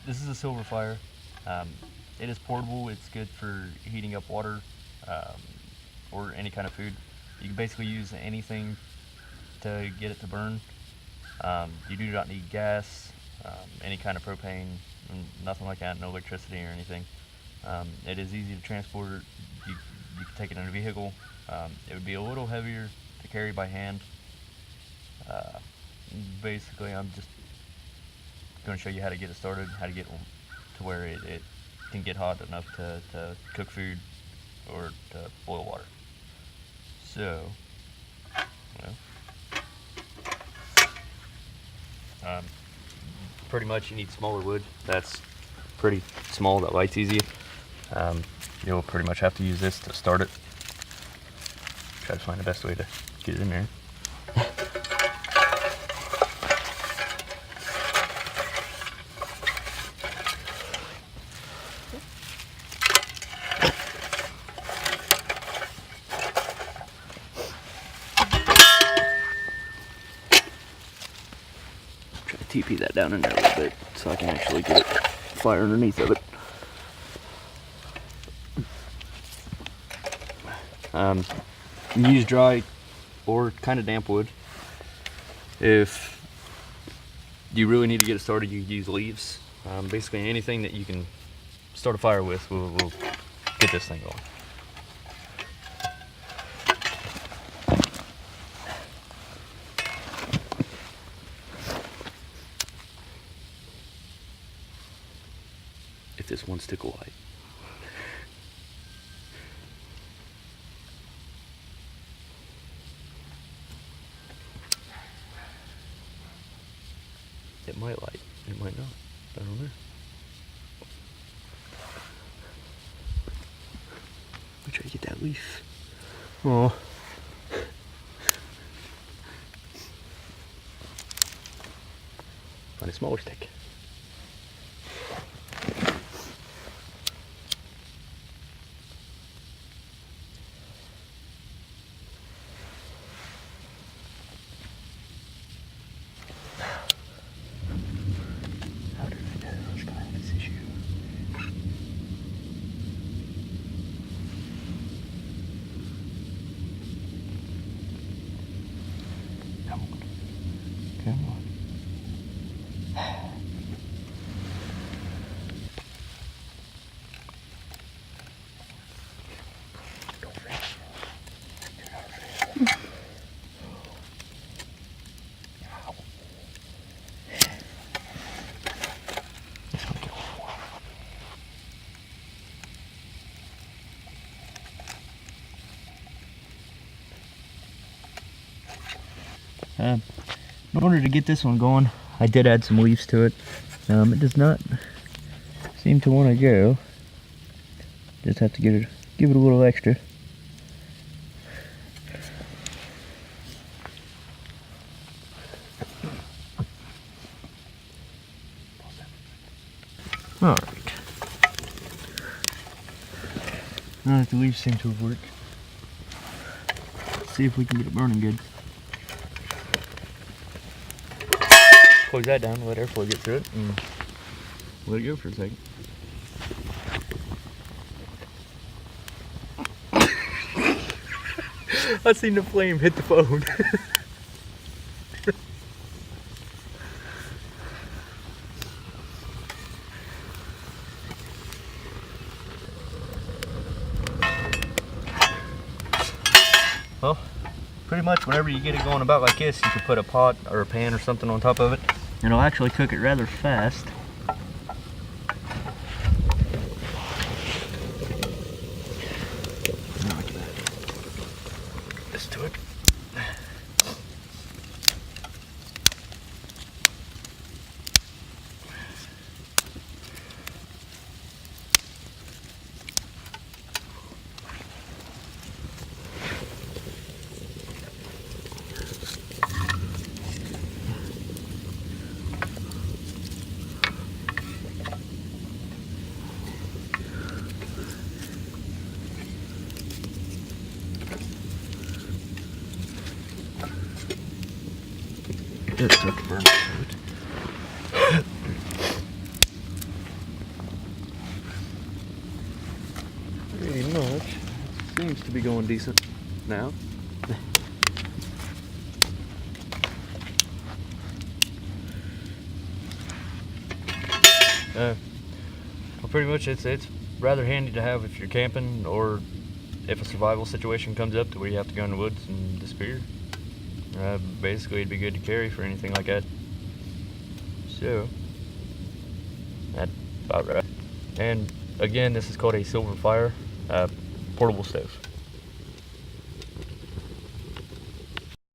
this is a Silverfire. Um, it is portable. It's good for heating up water um, or any kind of food. You can basically use anything to get it to burn. You do not need gas, any kind of propane, nothing like that, no electricity or anything. It is easy to transport. You can take it in a vehicle. It would be a little heavier to carry by hand. Uh, Basically, I'm just going to show you how to get it started, how to get to where it can get hot enough to cook food or to boil water. So, well, pretty much you need smaller wood. That's pretty small, that lights easy. You'll pretty much have to use this to start it. Try to find the best way to get it in there. Try to TP that down in there a little bit so I can actually get it fire underneath of it. You can use dry or kind of damp wood. If you really need to get it started, you can use leaves. Basically anything that you can start a fire with will get this thing going. If this one stick will light. It might light, it might not. I don't know. Let me try to get that leaf. Oh. Find a smaller stick. Come on. In order to get this one going, I did add some leaves to it. It does not seem to want to go. Just have to give it a little extra. Alright. Now that the leaves seem to have worked, let's see if we can get it burning good. Close that down, let airflow get through it, and let it go for a second. I seen the flame hit the phone. Well, pretty much whenever you get it going about like this, you can put a pot or a pan or something on top of it. It'll actually cook it rather fast. This to it. It's start to burn. to be going decent now. Well, pretty much it's rather handy to have if you're camping or if a survival situation comes up to where you have to go in the woods and disappear. Basically, it'd be good to carry for anything like that. So, that's about right. And again, this is called a Silverfire portable stove.